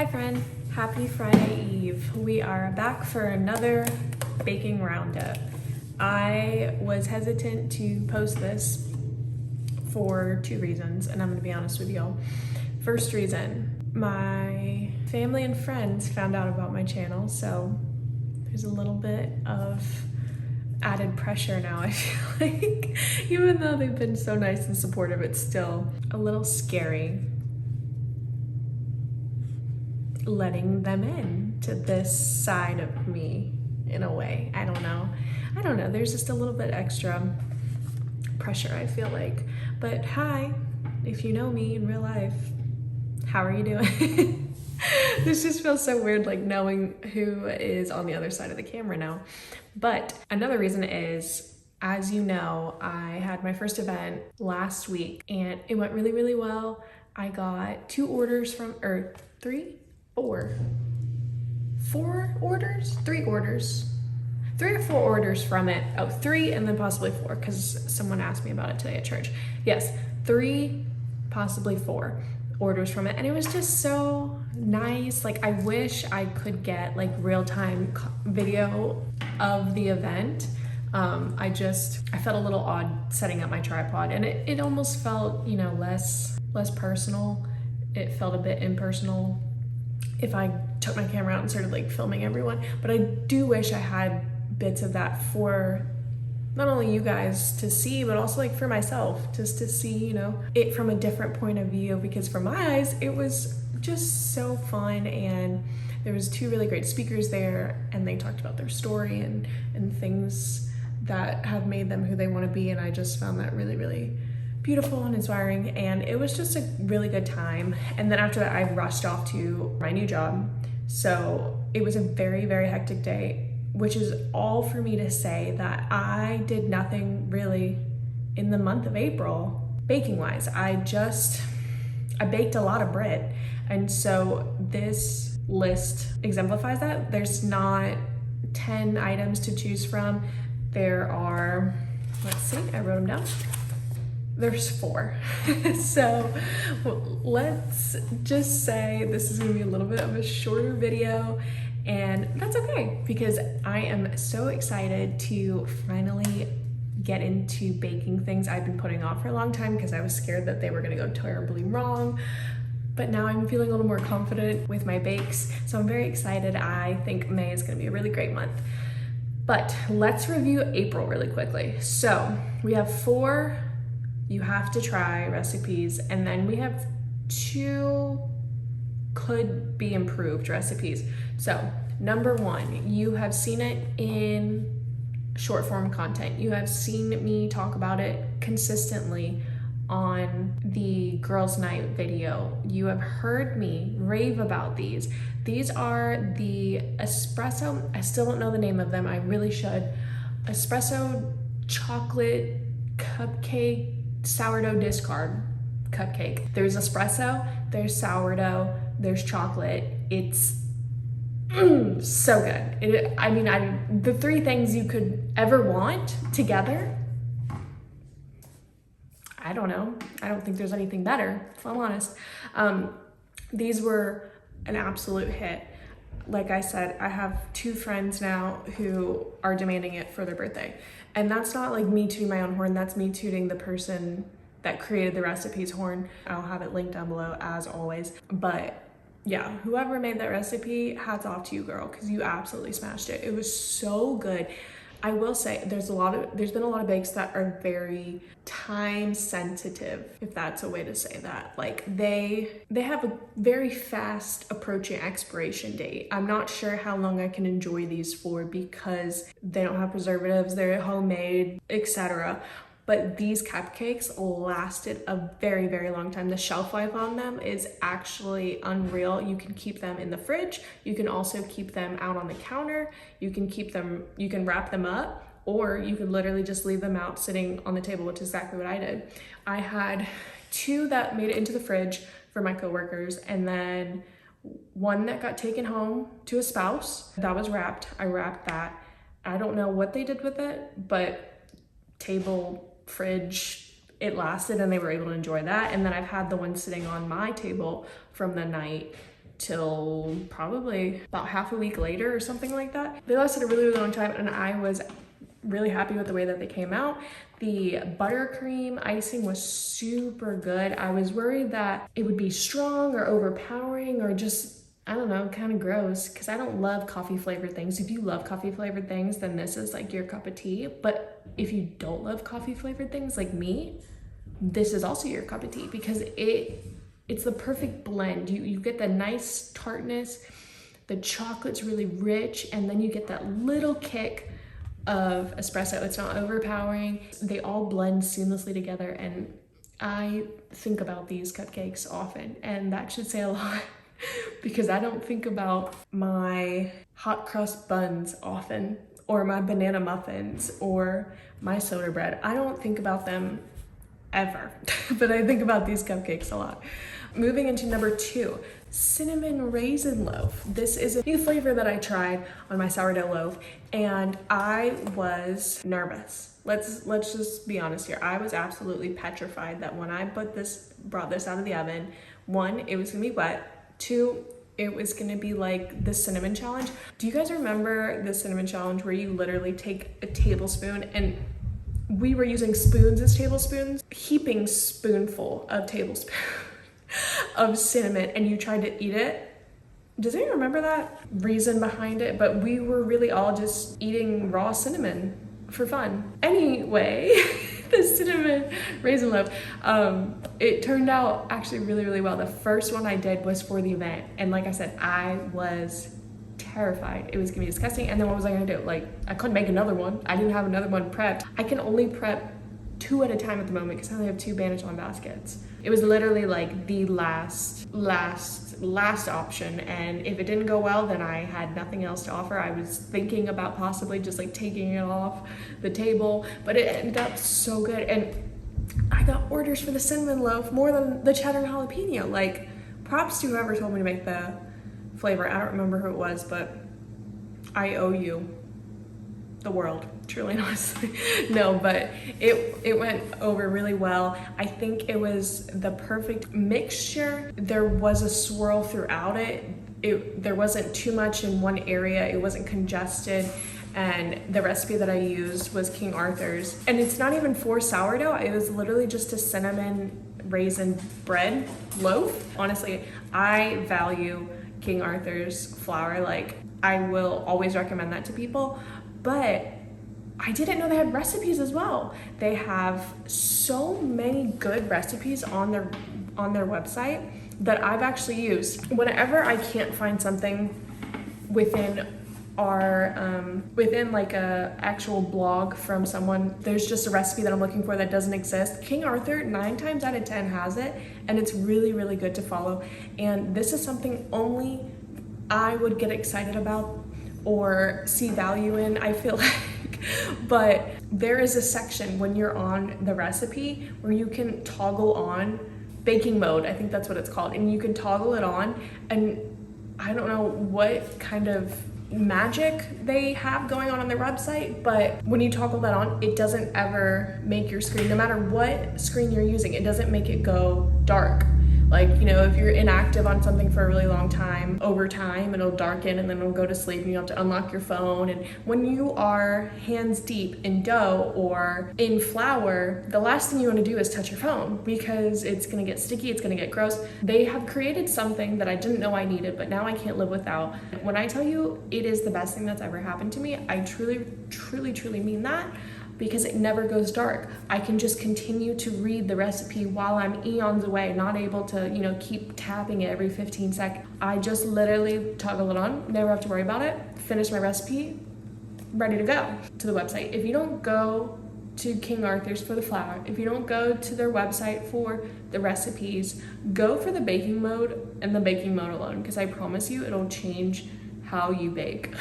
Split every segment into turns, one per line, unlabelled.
Hi friend, happy Friday Eve. We are back for another baking roundup. I was hesitant to post this for two reasons, and I'm gonna be honest with y'all. First reason, my family and friends found out about my channel, so there's a little bit of added pressure now, I feel like. Even though they've been so nice and supportive, it's still a little scary letting them in to this side of me in a way. I don't know. There's just a little bit extra pressure, I feel like. But hi, if you know me in real life, how are you doing? This just feels so weird, like knowing who is on the other side of the camera now. But another reason is, as you know, I had my first event last week and it went really, really well. I got three orders, three or four orders from it. Oh, three and then possibly four, because someone asked me about it today at church. Yes, three, possibly four orders from it. And it was just so nice. Like, I wish I could get like real-time video of the event. I felt a little odd setting up my tripod, and it almost felt, you know, less personal. It felt a bit impersonal if I took my camera out and started like filming everyone. But I do wish I had bits of that for not only you guys to see, but also like for myself, just to see, you know, it from a different point of view, because from my eyes, it was just so fun. And there was two really great speakers there, and they talked about their story and things that have made them who they want to be. And I just found that really, really beautiful and inspiring, and it was just a really good time. And then after that, I rushed off to my new job. So it was a very, very hectic day, which is all for me to say that I did nothing really in the month of April, baking wise. I baked a lot of bread. And so this list exemplifies that. There's not 10 items to choose from. There are, let's see, I wrote them down. There's four. So let's just say this is gonna be a little bit of a shorter video, and that's okay, because I am so excited to finally get into baking things I've been putting off for a long time because I was scared that they were gonna go terribly wrong. But now I'm feeling a little more confident with my bakes, so I'm very excited. I think May is gonna be a really great month. But let's review April really quickly. So we have 4 you have to try recipes, and then we have 2 could be improved recipes. So number 1, you have seen it in short form content. You have seen me talk about it consistently on the girls' night video. You have heard me rave about these. These are the espresso, I still don't know the name of them, I really should. Espresso chocolate cupcake sourdough discard cupcake. There's espresso, there's sourdough, there's chocolate. It's so good. The 3 things you could ever want together, I don't know. I don't think there's anything better, if I'm honest. These were an absolute hit. Like I said, I have 2 friends now who are demanding it for their birthday. And that's not like me tooting my own horn, that's me tooting the person that created the recipe's horn. I'll have it linked down below as always. But yeah, whoever made that recipe, hats off to you, girl, because you absolutely smashed it. It was so good. I will say there's been a lot of bakes that are very time sensitive, if that's a way to say that. Like they have a very fast approaching expiration date. I'm not sure how long I can enjoy these for because they don't have preservatives, they're homemade, etc. But these cupcakes lasted a very, very long time. The shelf life on them is actually unreal. You can keep them in the fridge. You can also keep them out on the counter. You can wrap them up, or you could literally just leave them out sitting on the table, which is exactly what I did. I had 2 that made it into the fridge for my coworkers, and then 1 that got taken home to a spouse. That was wrapped. I wrapped that. I don't know what they did with it, but table, fridge, it lasted and they were able to enjoy that. And then I've had the one sitting on my table from the night till probably about half a week later or something like that. They lasted a really, really long time, and I was really happy with the way that they came out. The buttercream icing was super good. I was worried that it would be strong or overpowering or just, I don't know, kind of gross, because I don't love coffee flavored things. If you love coffee flavored things, then this is like your cup of tea. But if you don't love coffee flavored things like me, this is also your cup of tea, because it's the perfect blend. You get the nice tartness, the chocolate's really rich, and then you get that little kick of espresso. It's not overpowering. They all blend seamlessly together, and I think about these cupcakes often, and that should say a lot because I don't think about my hot crust buns often, or my banana muffins, or my soda bread. I don't think about them ever, but I think about these cupcakes a lot. Moving into number 2, cinnamon raisin loaf. This is a new flavor that I tried on my sourdough loaf, and I was nervous. Let's just be honest here. I was absolutely petrified that when I brought this out of the oven, 1, it was gonna be wet, 2, it was gonna be like the cinnamon challenge. Do you guys remember the cinnamon challenge where you literally take a tablespoon, and we were using spoons as tablespoons, heaping spoonful of tablespoon of cinnamon, and you tried to eat it? Does anyone remember that reason behind it? But we were really all just eating raw cinnamon for fun. Anyway, the cinnamon raisin loaf, it turned out actually really, really well. The first one I did was for the event, and like I said, I was terrified it was gonna be disgusting. And then what was I gonna do? Like, I couldn't make another one. I didn't have another one prepped. I can only prep 2 at a time at the moment because I only have 2 Banachon baskets. It was literally like the last option, and if it didn't go well, then I had nothing else to offer. I was thinking about possibly just like taking it off the table, but it ended up so good. And I got orders for the cinnamon loaf more than the cheddar and jalapeno. Like, props to whoever told me to make the flavor. I don't remember who it was, but I owe you the world, truly and honestly. No, but it went over really well. I think it was the perfect mixture. There was a swirl throughout it. There wasn't too much in one area. It wasn't congested. And the recipe that I used was King Arthur's. And it's not even for sourdough. It was literally just a cinnamon raisin bread loaf. Honestly, I value King Arthur's flour. Like, I will always recommend that to people. But I didn't know they had recipes as well. They have so many good recipes on their website that I've actually used. Whenever I can't find something within like a actual blog from someone, there's just a recipe that I'm looking for that doesn't exist, King Arthur 9 times out of 10 has it, and it's really, really good to follow. And this is something only I would get excited about or see value in, I feel like. But there is a section when you're on the recipe where you can toggle on baking mode. I think that's what it's called. And you can toggle it on, and I don't know what kind of magic they have going on their website, but when you toggle that on, it doesn't ever make your screen, no matter what screen you're using, it doesn't make it go dark. Like, you know, if you're inactive on something for a really long time, over time it'll darken and then it'll go to sleep and you have to unlock your phone. And when you are hands deep in dough or in flour, the last thing you want to do is touch your phone because it's going to get sticky, it's going to get gross. They have created something that I didn't know I needed, but now I can't live without. When I tell you it is the best thing that's ever happened to me, I truly, truly, truly mean that. Because it never goes dark. I can just continue to read the recipe while I'm eons away, not able to, you know, keep tapping it every 15 seconds. I just literally toggle it on, never have to worry about it, finish my recipe, ready to go to the website. If you don't go to King Arthur's for the flour, if you don't go to their website for the recipes, go for the baking mode and the baking mode alone, because I promise you it'll change how you bake.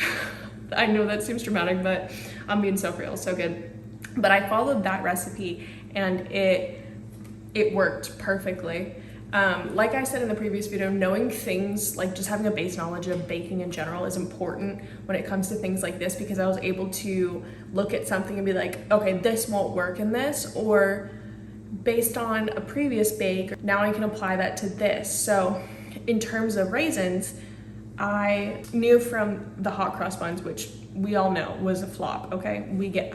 I know that seems dramatic, but I'm being so real, so good. But I followed that recipe and it worked perfectly. Like I said in the previous video, knowing things, like just having a base knowledge of baking in general is important when it comes to things like this, because I was able to look at something and be like, okay, this won't work in this, or based on a previous bake, now I can apply that to this. So In terms of raisins, I knew from the hot cross buns, which we all know was a flop, okay?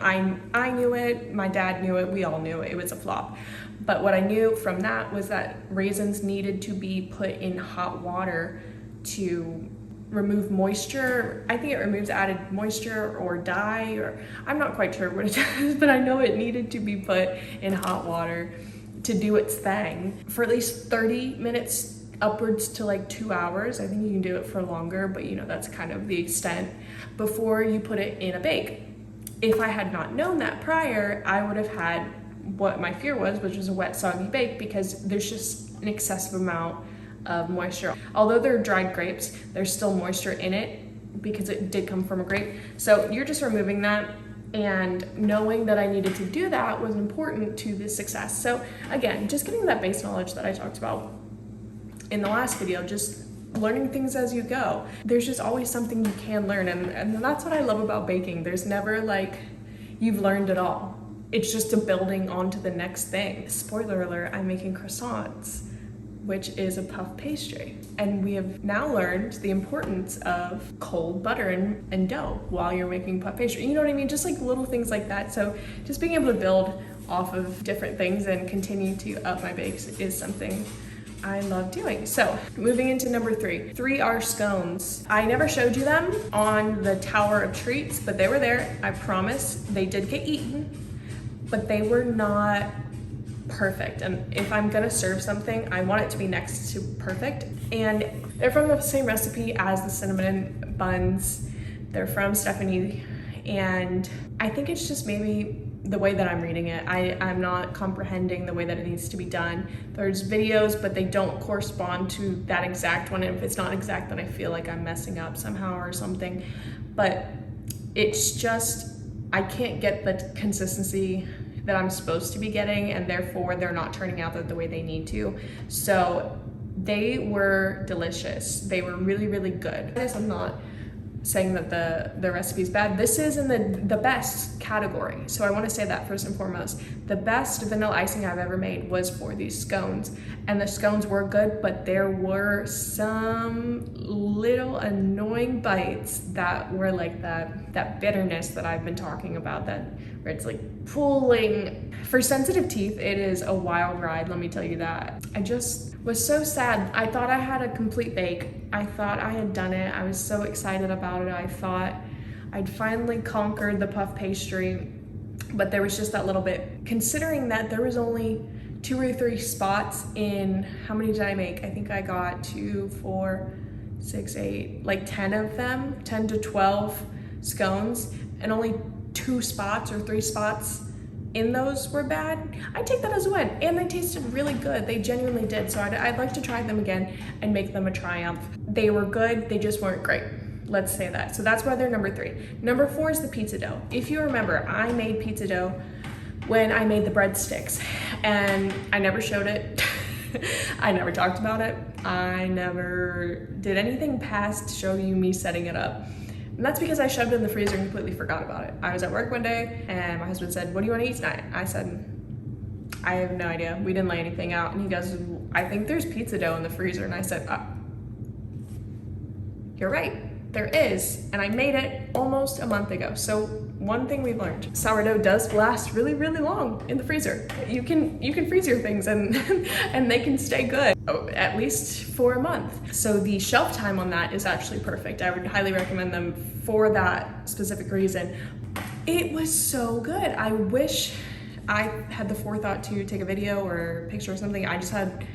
I knew it, my dad knew it, we all knew it was a flop. But what I knew from that was that raisins needed to be put in hot water to remove moisture. I think it removes added moisture or dye, or I'm not quite sure what it does, but I know it needed to be put in hot water to do its thing for at least 30 minutes upwards to like 2 hours. I think you can do it for longer, but you know, that's kind of the extent before you put it in a bake. If I had not known that prior, I would have had what my fear was, which was a wet, soggy bake, because there's just an excessive amount of moisture. Although they're dried grapes, there's still moisture in it because it did come from a grape. So you're just removing that, and knowing that I needed to do that was important to the success. So again, just getting that base knowledge that I talked about in the last video, just learning things as you go. There's just always something you can learn, and that's what I love about baking. There's never like you've learned it all. It's just a building onto the next thing. Spoiler alert, I'm making croissants, which is a puff pastry. And we have now learned the importance of cold butter and dough while you're making puff pastry. You know what I mean? Just like little things like that. So just being able to build off of different things and continue to up my bakes is something I love doing. So moving into number 3. 3 are scones. I never showed you them on the Tower of Treats, but they were there. I promise. They did get eaten, but they were not perfect. And if I'm gonna serve something, I want it to be next to perfect. And they're from the same recipe as the cinnamon buns. They're from Stephanie. And I think it's just maybe the way that I'm reading it. I'm not comprehending the way that it needs to be done. There's videos, but they don't correspond to that exact one. And if it's not exact, then I feel like I'm messing up somehow or something. But it's just, I can't get the consistency that I'm supposed to be getting, and therefore they're not turning out the way they need to. So they were delicious. They were really, really good. I'm not saying that the recipe is bad. This is in the best category. So I want to say that first and foremost. The best vanilla icing I've ever made was for these scones. And the scones were good, but there were some little annoying bites that were like that bitterness that I've been talking about, that where it's like pulling. For sensitive teeth, it is a wild ride, let me tell you that. I just was so sad. I thought I had a complete bake. I thought I had done it. I was so excited about it. I thought I'd finally conquered the puff pastry, but there was just that little bit. Considering that there was only 2 or 3 spots in, how many did I make? I think I got 2, 4, 6, 8, like 10 of them, 10 to 12 scones, and only 2 spots or 3 spots in those were bad. I take that as a win, and they tasted really good. They genuinely did. So I'd like to try them again and make them a triumph. They were good, they just weren't great. Let's say that. So that's why they're number 3. Number 4 is the pizza dough. If you remember, I made pizza dough when I made the breadsticks, and I never showed it. I never talked about it. I never did anything past show you me setting it up. And that's because I shoved it in the freezer and completely forgot about it. I was at work one day and my husband said, "What do you want to eat tonight?" I said, "I have no idea. We didn't lay anything out." And he goes, "I think there's pizza dough in the freezer." And I said, "You're right. There is." And I made it almost a month ago. So one thing we've learned, sourdough does last really, really long in the freezer. You can freeze your things and and they can stay good, at least for a month. So the shelf time on that is actually perfect. I would highly recommend them for that specific reason. It was so good. I wish I had the forethought to take a video or a picture or something. I just had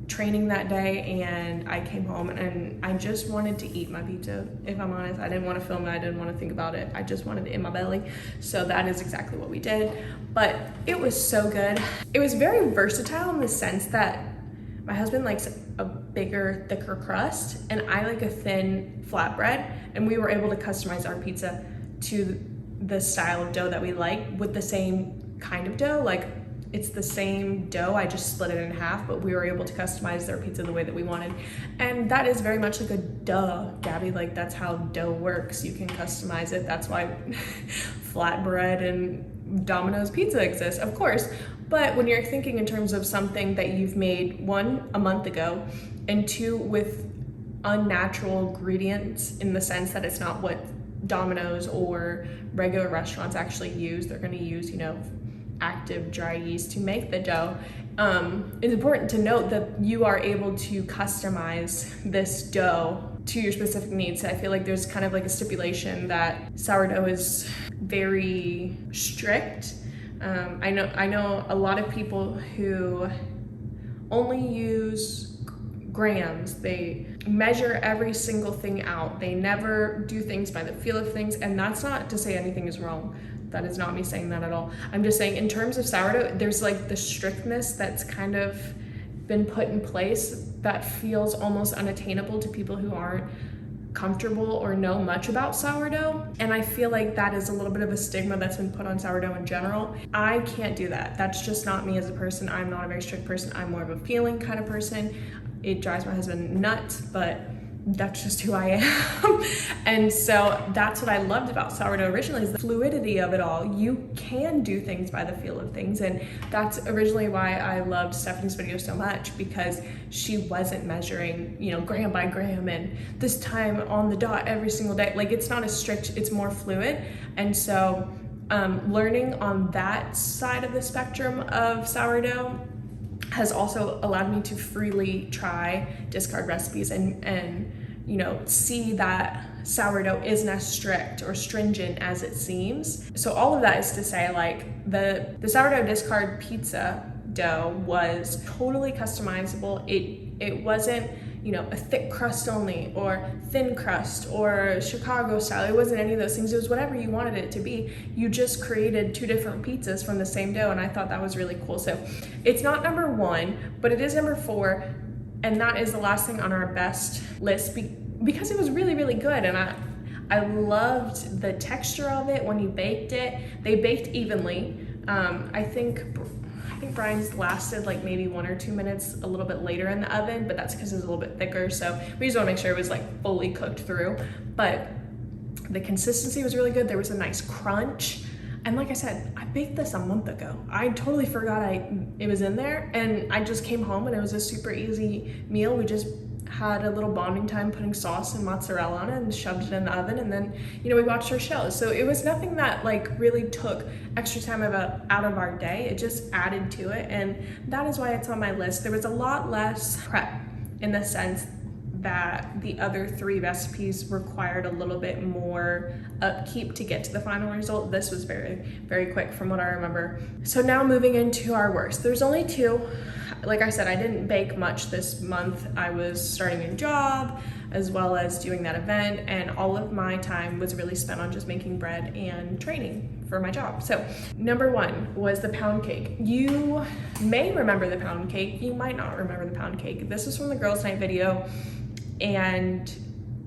training that day and I came home and I just wanted to eat my pizza. If I'm honest, I didn't want to film it. I didn't want to think about it. I just wanted it in my belly. So that is exactly what we did. But it was so good. It was very versatile in the sense that my husband likes a bigger, thicker crust and I like a thin flatbread, and we were able to customize our pizza to the style of dough that we like with the same kind of dough. Like, it's the same dough, I just split it in half, but we were able to customize their pizza the way that we wanted. And that is very much like a duh, Gabby, like that's how dough works. You can customize it. That's why flatbread and Domino's pizza exists, of course. But when you're thinking in terms of something that you've made, one, a month ago, and two, with unnatural ingredients in the sense that it's not what Domino's or regular restaurants actually use. They're going to use, you know, active dry yeast to make the dough. It's important to note that you are able to customize this dough to your specific needs. I feel like there's kind of like a stipulation that sourdough is very strict. I know a lot of people who only use grams. They measure every single thing out. They never do things by the feel of things, and that's not to say anything is wrong. That is not me saying that at all. I'm just saying in terms of sourdough, there's like the strictness that's kind of been put in place that feels almost unattainable to people who aren't comfortable or know much about sourdough. And I feel like that is a little bit of a stigma that's been put on sourdough in general. I can't do that. That's just not me as a person. I'm not a very strict person. I'm more of a feeling kind of person. It drives my husband nuts, but that's just who I am. And so that's what I loved about sourdough originally, is the fluidity of it all. You can do things by the feel of things, and that's originally why I loved Stephanie's video so much, because she wasn't measuring, you know, gram by gram and this time on the dot every single day. Like, it's not as strict, it's more fluid. And so learning on that side of the spectrum of sourdough has also allowed me to freely try discard recipes and you know, see that sourdough isn't as strict or stringent as it seems. So all of that is to say, like, the sourdough discard pizza dough was totally customizable. It wasn't, you know, a thick crust only or thin crust or Chicago style. It wasn't any of those things. It was whatever you wanted it to be. You just created two different pizzas from the same dough, and I thought that was really cool. So it's not number one, but it is number 4, and that is the last thing on our best list because it was really, really good, and I loved the texture of it when you baked it. They baked evenly. I think Brian's lasted like maybe 1 or 2 minutes a little bit later in the oven, but that's because it was a little bit thicker, so we just want to make sure it was like fully cooked through. But the consistency was really good. There was a nice crunch, and like I said, I baked this a month ago. I totally forgot it was in there, and I just came home and it was a super easy meal. We just had a little bonding time putting sauce and mozzarella on it and shoved it in the oven, and then, you know, we watched our shows. So it was nothing that like really took extra time out of our day. It just added to it, and that is why it's on my list. There was a lot less prep in the sense that the other 3 recipes required a little bit more upkeep to get to the final result. This was very, very quick from what I remember. So now moving into our worst. There's only 2. Like I said, I didn't bake much this month. I was starting a job as well as doing that event, and all of my time was really spent on just making bread and training for my job. So number 1 was the pound cake. You may remember the pound cake. You might not remember the pound cake. This was from the girls' night video, and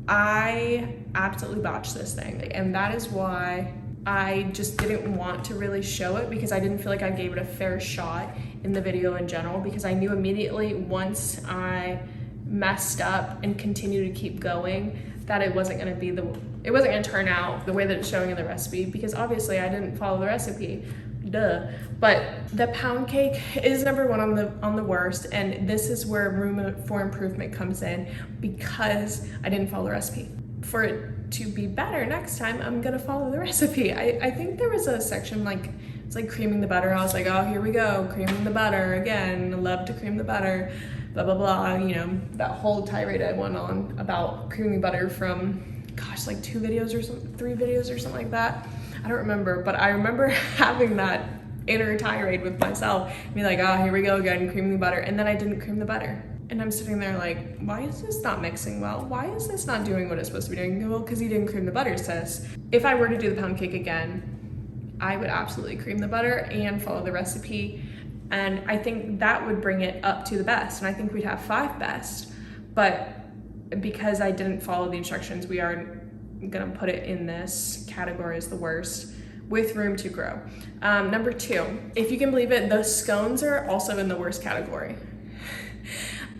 I absolutely botched this thing, and that is why I just didn't want to really show it, because I didn't feel like I gave it a fair shot in the video in general, because I knew immediately once I messed up and continued to keep going that it wasn't going to turn out the way that it's showing in the recipe, because obviously I didn't follow the recipe. Duh. But the pound cake is number 1 on the worst, and this is where room for improvement comes in, because I didn't follow the recipe. For it to be better next time, I'm gonna follow the recipe. I think there was a section like, it's like creaming the butter. I was like, oh, here we go, creaming the butter again. I love to cream the butter, blah, blah, blah. You know, that whole tirade I went on about creaming butter from, gosh, like 2 videos or 3 videos or something like that. I don't remember, but I remember having that inner tirade with myself, be like, oh, here we go again, creaming the butter, and then I didn't cream the butter. And I'm sitting there like, why is this not mixing well? Why is this not doing what it's supposed to be doing? Well, because you didn't cream the butter, sis. If I were to do the pound cake again, I would absolutely cream the butter and follow the recipe, and I think that would bring it up to the best, and I think we'd have 5 best. But because I didn't follow the instructions, we are gonna put it in this category as the worst, with room to grow. Number 2, if you can believe it, the scones are also in the worst category.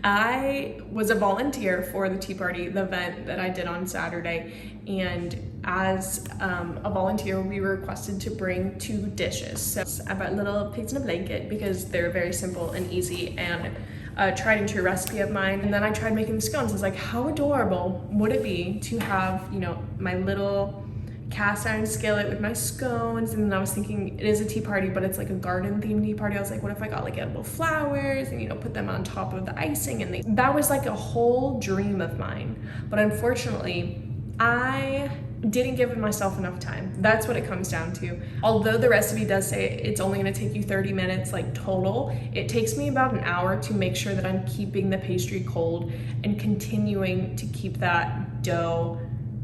I was a volunteer for the tea party, the event that I did on Saturday, and as a volunteer, we were requested to bring 2 dishes. So I brought little pigs in a blanket because they're very simple and easy, and a tried and true recipe of mine. And then I tried making the scones. I was like, how adorable would it be to have, you know, my little cast iron skillet with my scones. And then I was thinking, it is a tea party, but it's like a garden themed tea party. I was like, what if I got like edible flowers and, you know, put them on top of the icing? And that was like a whole dream of mine. But unfortunately, I didn't give myself enough time. That's what it comes down to. Although the recipe does say it's only gonna take you 30 minutes like total, it takes me about an hour to make sure that I'm keeping the pastry cold and continuing to keep that dough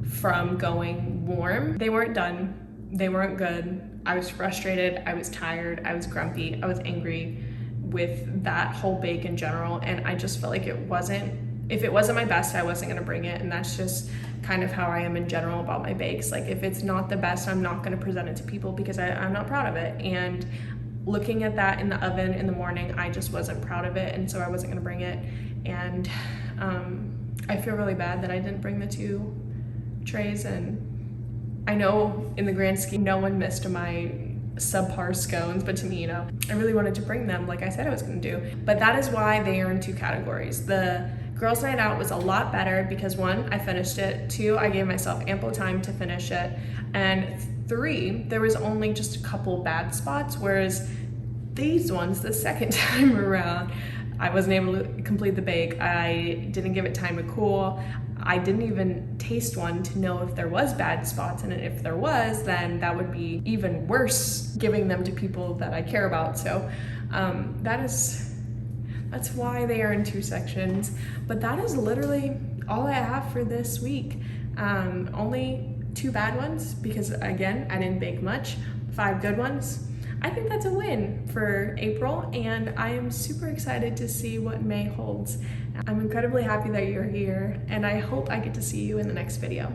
from going warm. They weren't done, they weren't good. I was frustrated, I was tired, I was grumpy, I was angry with that whole bake in general, and I just felt like if it wasn't my best, I wasn't gonna bring it. And that's just kind of how I am in general about my bakes. Like, if it's not the best, I'm not gonna present it to people because I'm not proud of it. And looking at that in the oven in the morning, I just wasn't proud of it, and so I wasn't gonna bring it. And I feel really bad that I didn't bring the 2 trays, and I know in the grand scheme, no one missed my subpar scones, but to me, you know, I really wanted to bring them like I said I was gonna do. But that is why they are in 2 categories. The girls' night out was a lot better because 1, I finished it, 2, I gave myself ample time to finish it, and 3, there was only just a couple bad spots, whereas these ones, the second time around, I wasn't able to complete the bake. I didn't give it time to cool. I didn't even taste one to know if there was bad spots in it. If there was, then that would be even worse, giving them to people that I care about. So that's why they are in 2 sections. But that is literally all I have for this week. Only 2 bad ones because, again, I didn't bake much. 5 good ones. I think that's a win for April, and I am super excited to see what May holds. I'm incredibly happy that you're here, and I hope I get to see you in the next video.